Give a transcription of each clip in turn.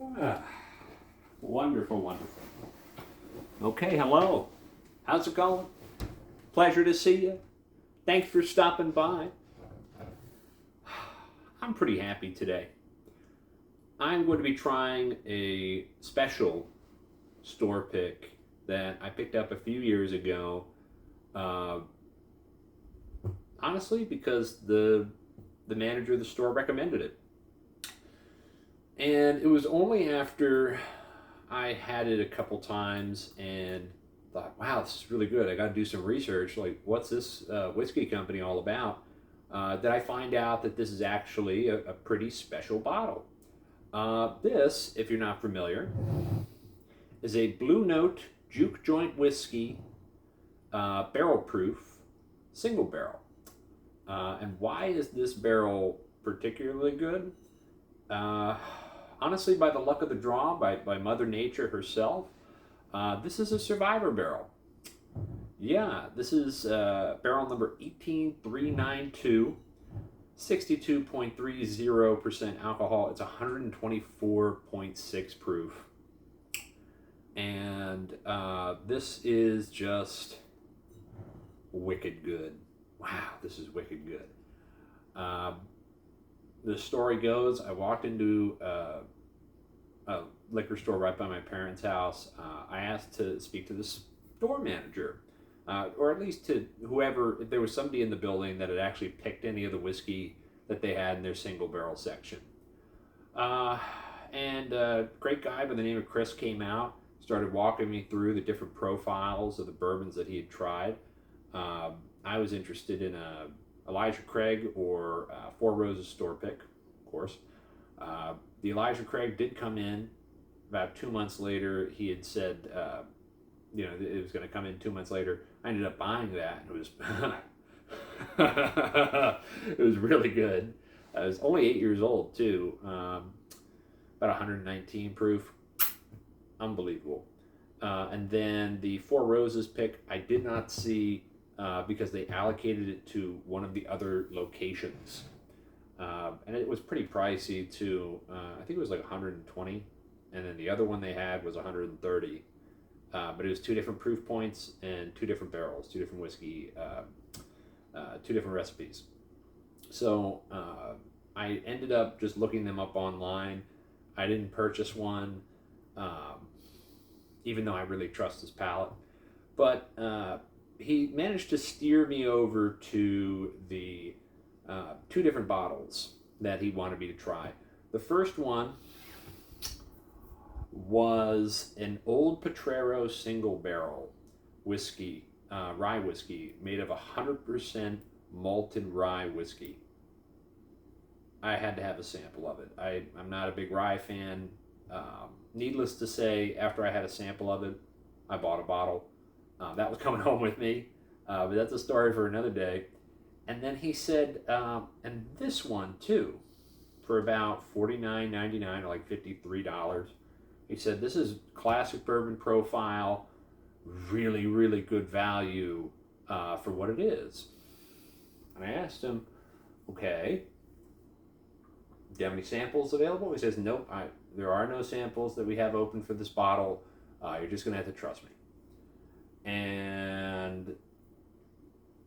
Ah, wonderful, wonderful. Okay, hello. How's it going? Pleasure to see you. Thanks for stopping by. I'm pretty happy today. I'm going to be trying a special store pick that I picked up a few years ago. Uh, Honestly, because the manager of the store recommended it. And it was only after I had it a couple times and thought, wow, this is really good. I got to do some research. Like, what's this whiskey company all about? That I find out that this is actually a pretty special bottle. This, if you're not familiar, is a Blue Note Juke Joint Whiskey barrel proof single barrel. And why is this barrel particularly good? Uh, Honestly, by the luck of the draw, by Mother Nature herself, this is a survivor barrel. Yeah, this is barrel number 18392, 62.30% alcohol. It's 124.6 proof. And this is just wicked good. Wow, this is wicked good. The story goes, I walked into a liquor store right by my parents' house. I asked to speak to the store manager, or at least to whoever, if there was somebody in the building that had actually picked any of the whiskey that they had in their single barrel section. And a great guy by the name of Chris came out, started walking me through the different profiles of the bourbons that he had tried. I was interested in Elijah Craig or Four Roses store pick, of course. The Elijah Craig did come in about 2 months later. He had said, it was going to come in 2 months later. I ended up buying that, and it was it was really good. I was only 8 years old too, about 119 proof, unbelievable. And then the Four Roses pick, I did not see because they allocated it to one of the other locations. And it was pretty pricey too. I think it was like 120, and then the other one they had was 130. But it was two different proof points and two different barrels, two different whiskey, two different recipes. So I ended up just looking them up online. I didn't purchase one, even though I really trust his palate. But he managed to steer me over to the two different bottles that he wanted me to try. The first one was an Old Potrero single barrel whiskey, rye whiskey, made of 100% malted rye whiskey. I had to have a sample of it. I'm not a big rye fan. Needless to say, after I had a sample of it, I bought a bottle. That was coming home with me, but that's a story for another day. And then he said, and this one too, for about $49.99 or like $53. He said, this is classic bourbon profile, really, really good value for what it is. And I asked him, okay, do you have any samples available? He says, nope, there are no samples that we have open for this bottle. You're just going to have to trust me. And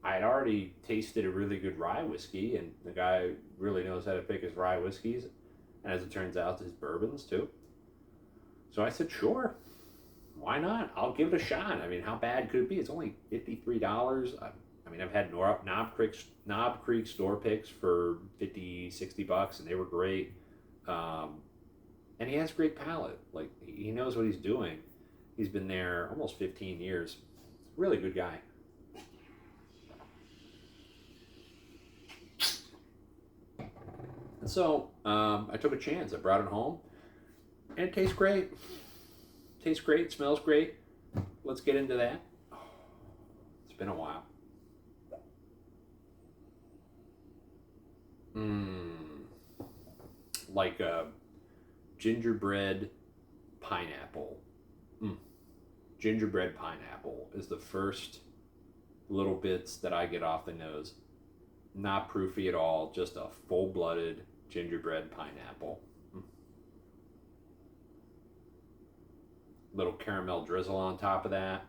I had already tasted a really good rye whiskey, and the guy really knows how to pick his rye whiskeys, and as it turns out, his bourbons too. So I said, sure, why not? I'll give it a shot. I mean, how bad could it be? It's only $53. I mean, I've had Knob Creek store picks for $50, $60, and they were great. And he has a great palate. Like, he knows what he's doing. He's been there almost 15 years. Really good guy. And so I took a chance. I brought it home, and it tastes great. Tastes great. Smells great. Let's get into that. It's been a while. Like a gingerbread pineapple. Gingerbread pineapple is the first little bits that I get off the nose. Not proofy at all, just a full-blooded gingerbread pineapple. Little caramel drizzle on top of that.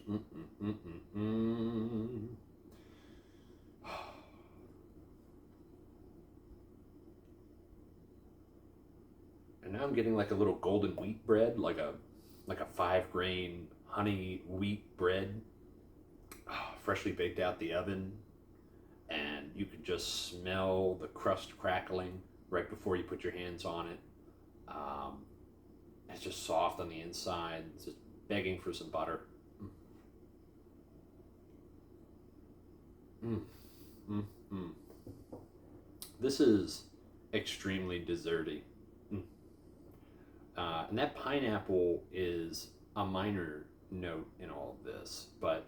Mm, mm, mm, mm. And now I'm getting like a little golden wheat bread, like a 5 grain honey wheat bread, freshly baked out the oven, and you can just smell the crust crackling right before you put your hands on it. Um, it's just soft on the inside. It's just begging for some butter. Mm, mm, mm. This is extremely desserty. Mm. And that pineapple is a minor note in all of this, but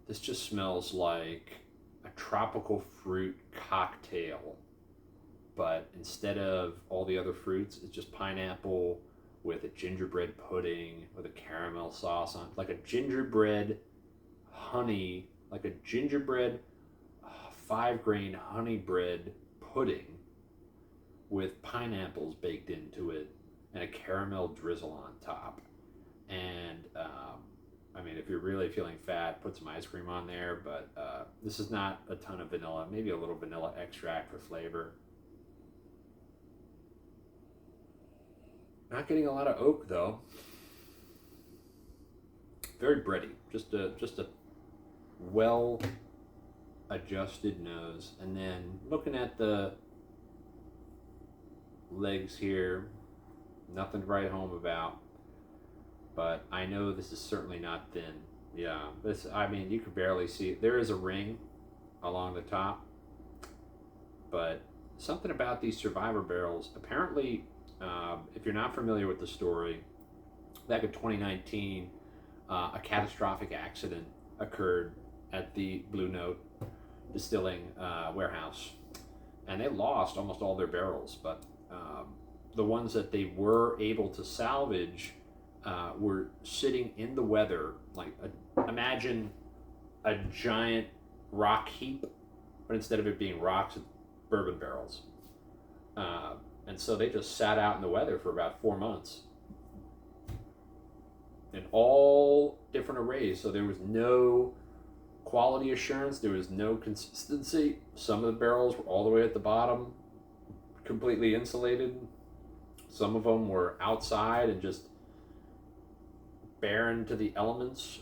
this just smells like a tropical fruit cocktail. But instead of all the other fruits, it's just pineapple with a gingerbread pudding with a caramel sauce on it. Like a gingerbread honey, like a gingerbread 5 grain honey bread pudding with pineapples baked into it and a caramel drizzle on top. And I mean, if you're really feeling fat, put some ice cream on there, but this is not a ton of vanilla, maybe a little vanilla extract for flavor. Not getting a lot of oak though. Very bready, just a well adjusted nose. And then looking at the legs here, nothing to write home about, but I know this is certainly not thin. Yeah, this, I mean, you can barely see it. There is a ring along the top, but something about these Survivor barrels, apparently, if you're not familiar with the story, back in 2019, a catastrophic accident occurred at the Blue Note distilling warehouse, and they lost almost all their barrels, but the ones that they were able to salvage were sitting in the weather, like imagine a giant rock heap, but instead of it being rocks, it's bourbon barrels. And so they just sat out in the weather for about 4 months in all different arrays. So there was no quality assurance, there was no consistency. Some of the barrels were all the way at the bottom, completely insulated. Some of them were outside and just barren to the elements.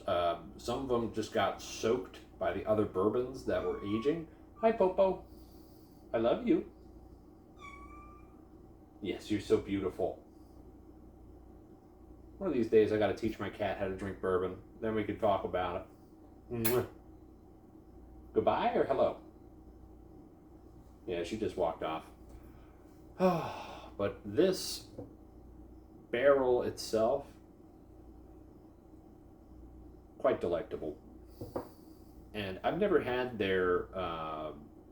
Some of them just got soaked by the other bourbons that were aging. Hi, Popo. I love you. Yes, you're so beautiful. One of these days, I got to teach my cat how to drink bourbon. Then we can talk about it. Mwah. Goodbye or hello? Yeah, she just walked off. But this barrel itself, quite delectable. And I've never had their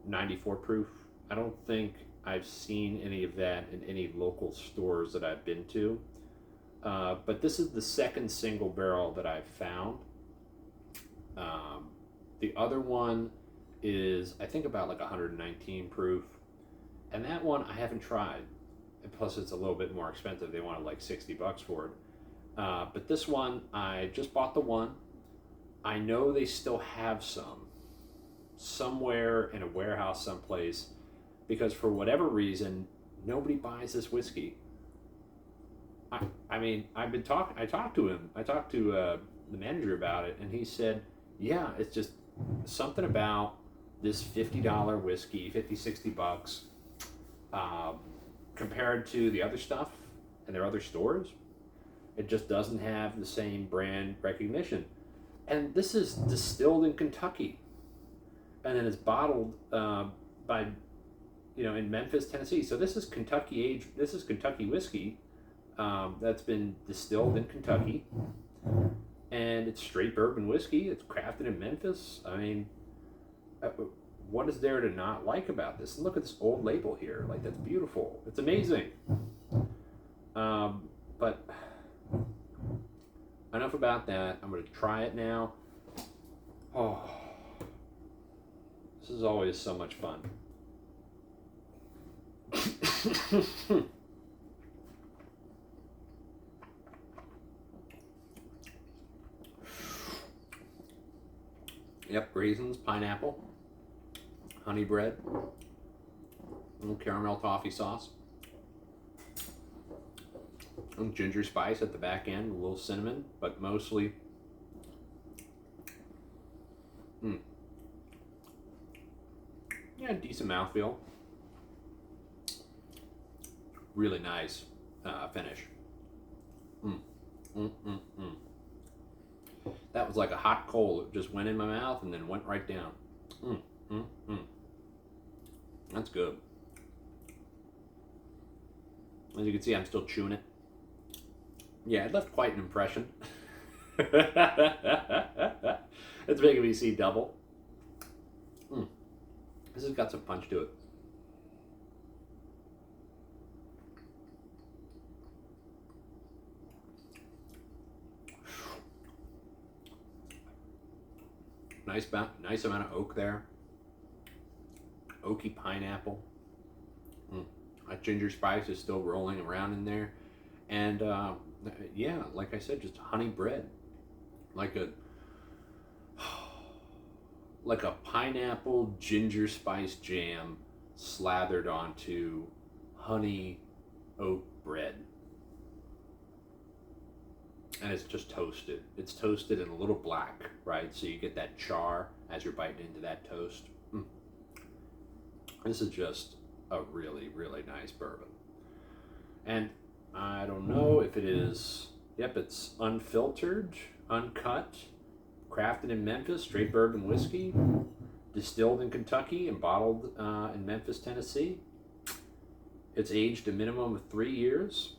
94 proof. I don't think I've seen any of that in any local stores that I've been to. But this is the second single barrel that I've found. The other one is, I think, about like 119 proof. And that one I haven't tried. And plus it's a little bit more expensive. They wanted like $60 for it. But this one, I just bought the one. I know they still have some somewhere in a warehouse someplace, because for whatever reason, nobody buys this whiskey. I mean, I talked to him. I talked to the manager about it, and he said, yeah, it's just something about this $50 whiskey, $50-$60, compared to the other stuff in their other stores. It just doesn't have the same brand recognition. And this is distilled in Kentucky, and then it's bottled by, in Memphis, Tennessee. So this is Kentucky aged. This is Kentucky whiskey that's been distilled in Kentucky, and it's straight bourbon whiskey. It's crafted in Memphis. I mean, what is there to not like about this? And look at this old label here. Like, that's beautiful. It's amazing. But enough about that. I'm going to try it now. Oh, this is always so much fun. Yep, raisins, pineapple, honey bread, a little caramel toffee sauce, and ginger spice at the back end, a little cinnamon, but mostly, yeah, decent mouthfeel. Really nice finish. Mm, mm, mm, mm. That was like a hot coal. It just went in my mouth and then went right down. Mm, mm, mm. That's good. As you can see, I'm still chewing it. Yeah, it left quite an impression. It's making me see double. This has got some punch to it. Nice amount of oak there. Oaky pineapple. That ginger spice is still rolling around in there. And yeah, like I said, just honey bread. Like a pineapple ginger spice jam slathered onto honey oat bread. And it's just toasted. It's toasted and a little black, right? So you get that char as you're biting into that toast. This is just a really, really nice bourbon. And I don't know if it is, yep, it's unfiltered, uncut, crafted in Memphis, straight bourbon whiskey, distilled in Kentucky and bottled in Memphis, Tennessee. It's aged a minimum of 3 years.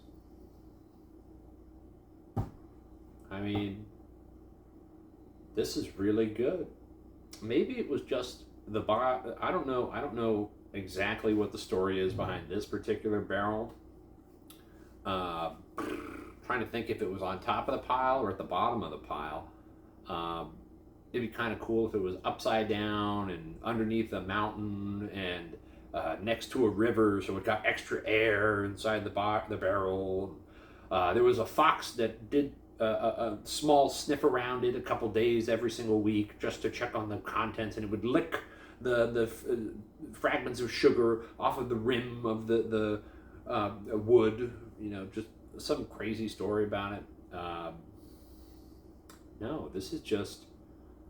I mean, this is really good. Maybe it was just the I don't know exactly what the story is behind this particular barrel. Trying to think if it was on top of the pile or at the bottom of the pile. It'd be kind of cool if it was upside down and underneath a mountain and next to a river, so it got extra air inside the barrel. There was a fox that did a small sniff around it a couple days every single week just to check on the contents, and it would lick the fragments of sugar off of the rim of the wood. You know, just some crazy story about it. No, this is just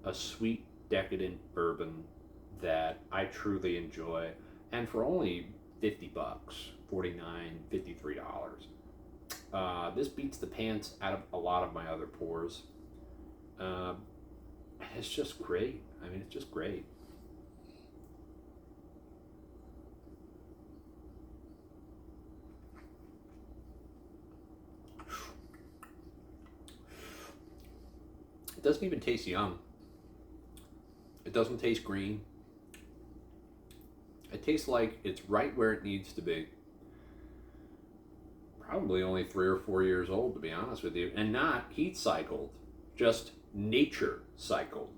a sweet, decadent bourbon that I truly enjoy, and for only $50, $49, $53. This beats the pants out of a lot of my other pours. It's just great. I mean, it's just great. It doesn't even taste young. It doesn't taste green. It tastes like it's right where it needs to be. Probably only 3 or 4 years old, to be honest with you, and not heat cycled, just nature cycled.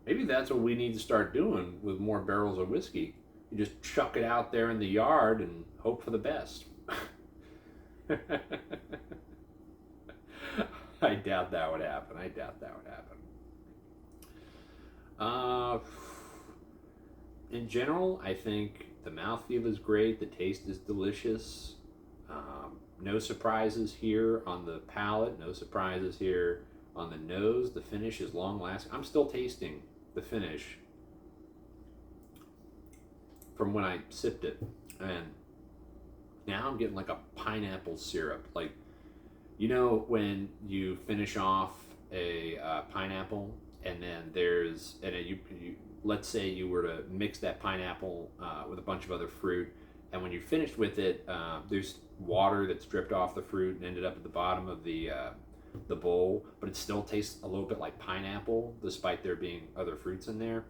Maybe that's what we need to start doing with more barrels of whiskey. You just chuck it out there in the yard and hope for the best. I doubt that would happen. In general, I think the mouthfeel is great. The taste is delicious. No surprises here on the palate. No surprises here on the nose. The finish is long lasting. I'm still tasting the finish from when I sipped it. And now I'm getting like a pineapple syrup. Like, you know, when you finish off a pineapple, and then you let's say you were to mix that pineapple with a bunch of other fruit, and when you finished with it, there's water that's dripped off the fruit and ended up at the bottom of the bowl, but it still tastes a little bit like pineapple, despite there being other fruits in there.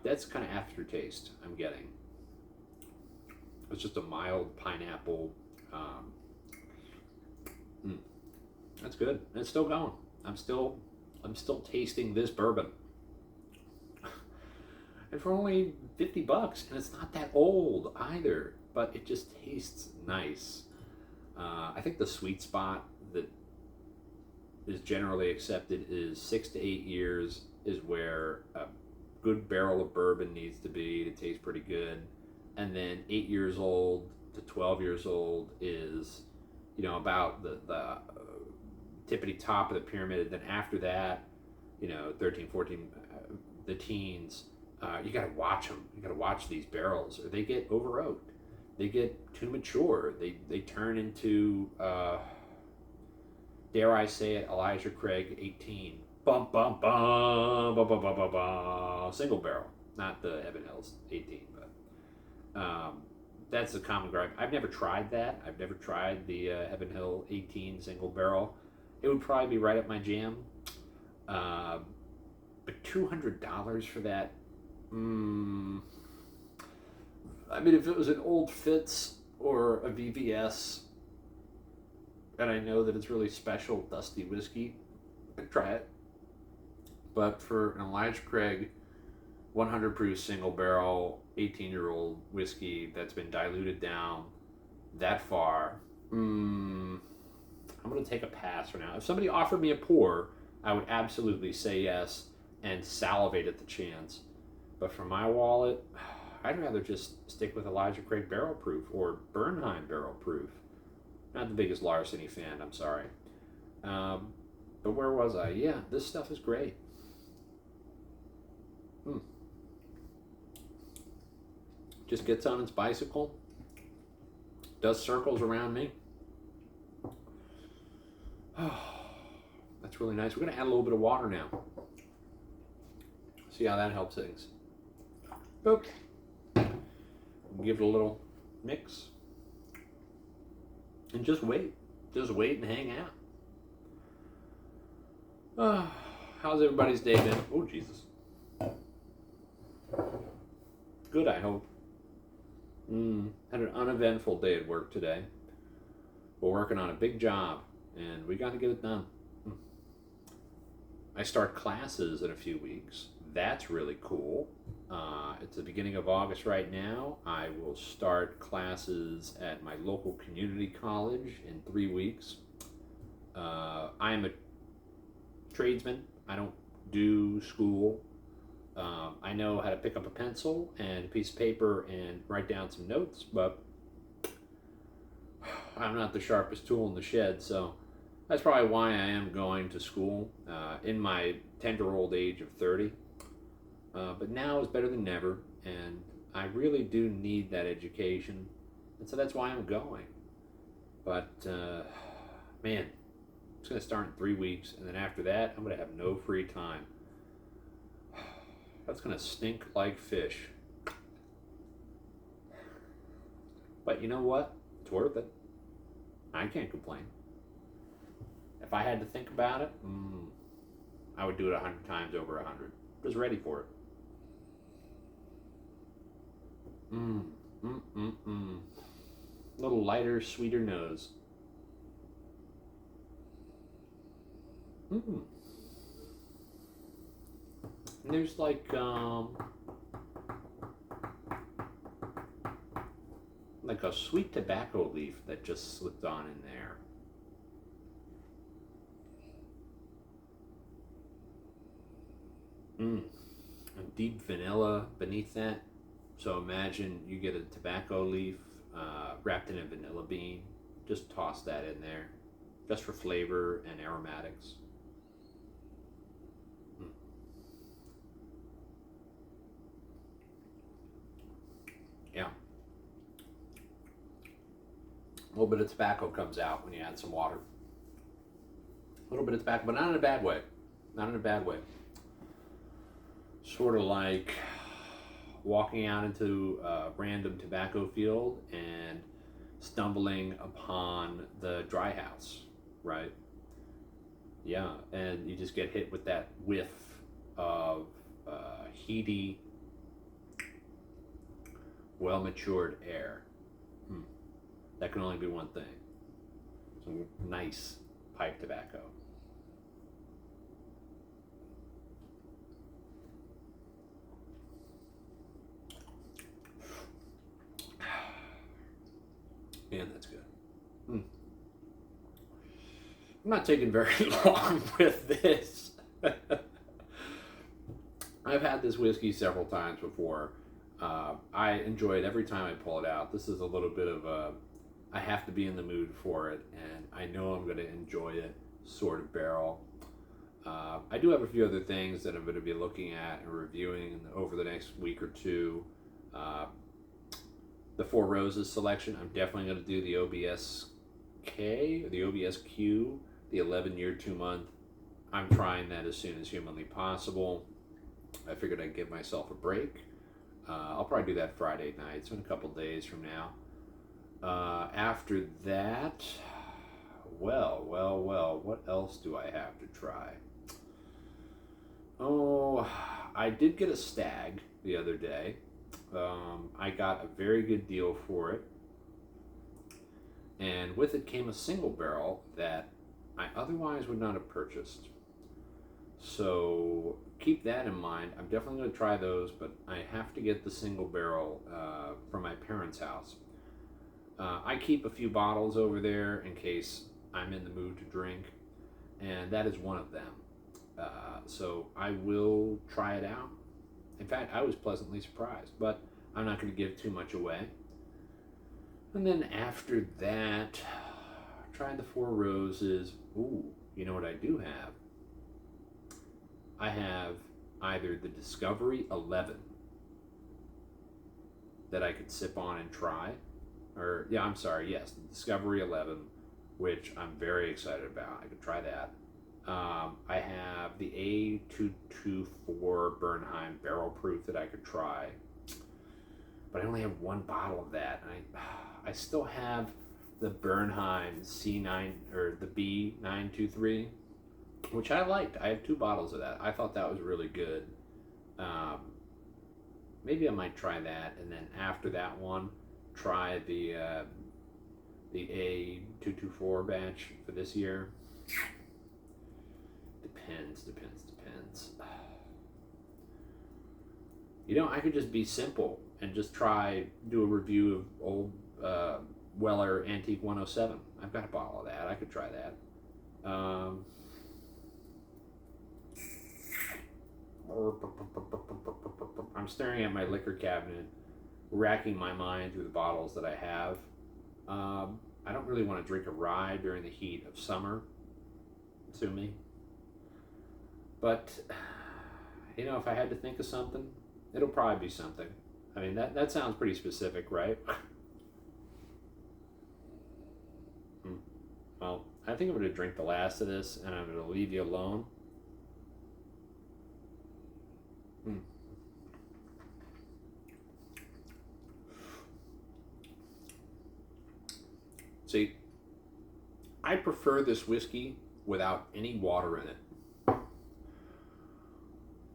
That's kind of aftertaste I'm getting. It's just a mild pineapple. That's good. And it's still going. I'm still tasting this bourbon. And for only $50, and it's not that old either, but it just tastes nice. I think the sweet spot that is generally accepted is 6 to 8 years is where a good barrel of bourbon needs to be to taste pretty good. And then 8 years old to 12 years old is, about the tippity top of the pyramid. Then after that, 13, 14, the teens, you got to watch them. You got to watch these barrels, or they get over oaked. They get too mature. They turn into, dare I say it, Elijah Craig 18. Bum, bum, bum, bum, bum, bum, bum, bum. Single barrel, not the Heaven Hills 18, but that's the common gripe. I've never tried that. I've never tried the Heaven Hill 18 single barrel. It would probably be right up my jam. But $200 for that, I mean, if it was an Old Fitz or a VVS, and I know that it's really special, dusty whiskey, I'd try it. But for an Elijah Craig 100 proof single barrel, 18-year-old whiskey that's been diluted down that far, I'm going to take a pass for now. If somebody offered me a pour, I would absolutely say yes and salivate at the chance. But for my wallet, I'd rather just stick with Elijah Craig Barrel Proof or Bernheim Barrel Proof. Not the biggest Larceny fan, I'm sorry. But where was I? Yeah, this stuff is great. Just gets on its bicycle, does circles around me. That's really nice. We're going to add a little bit of water now. See how that helps things. Boop. Give it a little mix. And just wait. Just wait and hang out. How's everybody's day been? Oh, Jesus. Good, I hope. Had an uneventful day at work today. We're working on a big job, and we got to get it done. I start classes in a few weeks. That's really cool. It's the beginning of August right now. I will start classes at my local community college in 3 weeks. I am a tradesman. I don't do school. I know how to pick up a pencil and a piece of paper and write down some notes, but I'm not the sharpest tool in the shed, so that's probably why I am going to school in my tender old age of 30. But now is better than never, and I really do need that education, and so that's why I'm going. But, man, it's going to start in 3 weeks, and then after that, I'm going to have no free time. That's going to stink like fish. But you know what? It's worth it. I can't complain. If I had to think about it, I would do it 100 times over 100. Just ready for it. A little lighter, sweeter nose. And there's like a sweet tobacco leaf that just slipped on in there. And deep vanilla beneath that. So imagine you get a tobacco leaf wrapped in a vanilla bean. Just toss that in there, just for flavor and aromatics. Yeah. A little bit of tobacco comes out when you add some water. A little bit of tobacco, but not in a bad way. Not in a bad way. Sort of like walking out into a random tobacco field and stumbling upon the dry house, right? Yeah, and you just get hit with that whiff of heaty, well-matured air. That can only be one thing. Some nice pipe tobacco. Man, that's good. I'm not taking very long with this. I've had this whiskey several times before. I enjoy it every time I pull it out. This is a little bit of a, I have to be in the mood for it, and I know I'm going to enjoy it sort of barrel. I do have a few other things that I'm going to be looking at and reviewing over the next week or two. The Four Roses selection, I'm definitely going to do the OBSK, or the OBSQ, the 11-year, 2-month. I'm trying that as soon as humanly possible. I figured I'd give myself a break. I'll probably do that Friday night, so in a couple days from now. After that, well, what else do I have to try? Oh, I did get a stag the other day. I got a very good deal for it. And with it came a single barrel that I otherwise would not have purchased. So keep that in mind. I'm definitely going to try those, but I have to get the single barrel from my parents' house. I keep a few bottles over there in case I'm in the mood to drink, and that is one of them. So I will try it out. In fact, I was pleasantly surprised, but I'm not going to give too much away. And then after that, tried the Four Roses. Ooh, you know what I do have? I have either the Discovery 11 that I could sip on and try, or yes, the Discovery 11, which I'm very excited about. I could try that. I have the A224 Bernheim Barrel Proof that I could try, but I only have one bottle of that. And I still have the Bernheim C9 or the B923, which I liked. I have 2 bottles of that. I thought that was really good. Maybe I might try that, and then after that one, try the A224 batch for this year. Depends. You know, I could just be simple and just do a review of old Weller Antique 107. I've got a bottle of that. I could try that. I'm staring at my liquor cabinet, racking my mind through the bottles that I have. I don't really want to drink a rye during the heat of summer. Sue me. But, you know, if I had to think of something, it'll probably be something. I mean, that sounds pretty specific, right? Well, I think I'm going to drink the last of this, and I'm going to leave you alone. See, I prefer this whiskey without any water in it.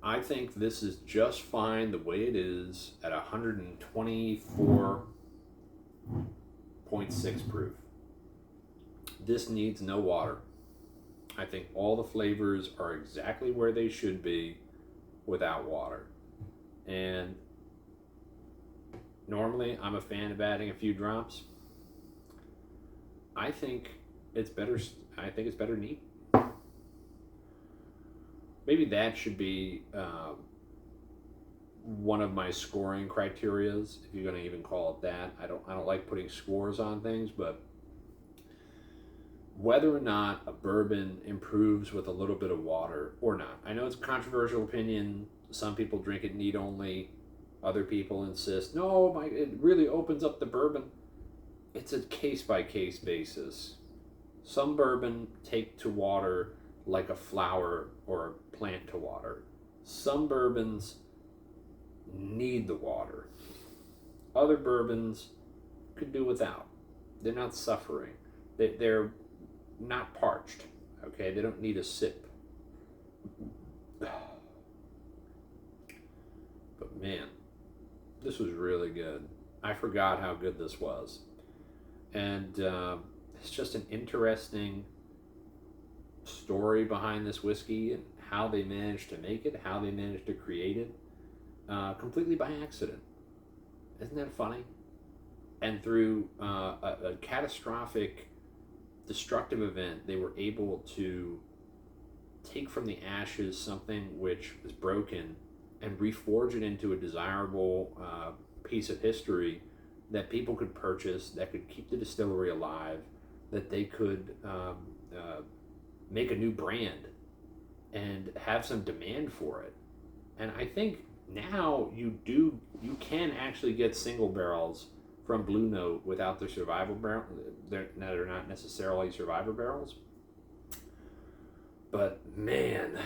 I think this is just fine the way it is at 124.6 proof. This needs no water. I think all the flavors are exactly where they should be without water. And normally I'm a fan of adding a few drops. I think it's better neat. Maybe that should be one of my scoring criterias, if you're going to even call it that. I don't like putting scores on things, but whether or not a bourbon improves with a little bit of water or not. I know it's a controversial opinion. Some people drink it neat only. Other people insist, no, it really opens up the bourbon. It's a case-by-case basis. Some bourbon take to water like a flower or a plant to water. Some bourbons need the water. Other bourbons could do without. They're not suffering. They're not parched. Okay, they don't need a sip. But man, this was really good. I forgot how good this was. And it's just an interesting story behind this whiskey and how they managed to make it, how they managed to create it, completely by accident. Isn't that funny? And through a catastrophic destructive event, they were able to take from the ashes something which was broken and reforge it into a desirable piece of history that people could purchase, that could keep the distillery alive, that they could make a new brand and have some demand for it. And I think now you can actually get single barrels from Blue Note without their survival barrel. They're not necessarily survivor barrels. But man,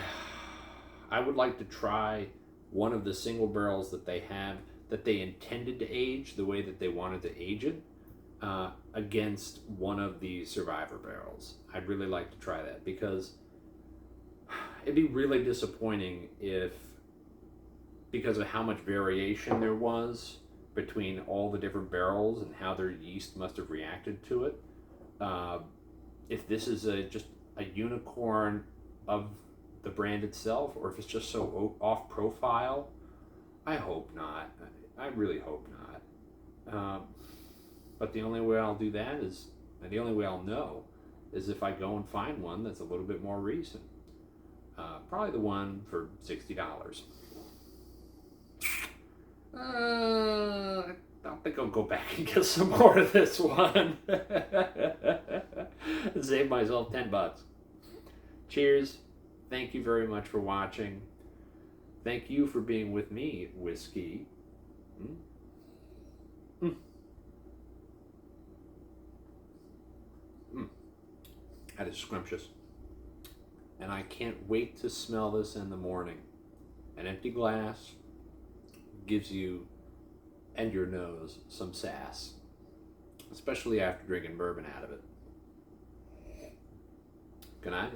I would like to try one of the single barrels that they have, that they intended to age the way that they wanted to age it, against one of the survivor barrels. I'd really like to try that, because it'd be really disappointing if, because of how much variation there was between all the different barrels and how their yeast must have reacted to it, if this is just a unicorn of the brand itself, or if it's just so off profile. I hope not. I really hope not. But the only way I'll do that is, and the only way I'll know, is if I go and find one that's a little bit more recent. Probably the one for $60. I don't think I'll go back and get some more of this one. Save myself $10. Cheers. Thank you very much for watching. Thank you for being with me, whiskey. That is scrumptious. And I can't wait to smell this in the morning. An empty glass gives you and your nose some sass, especially after drinking bourbon out of it. Good night.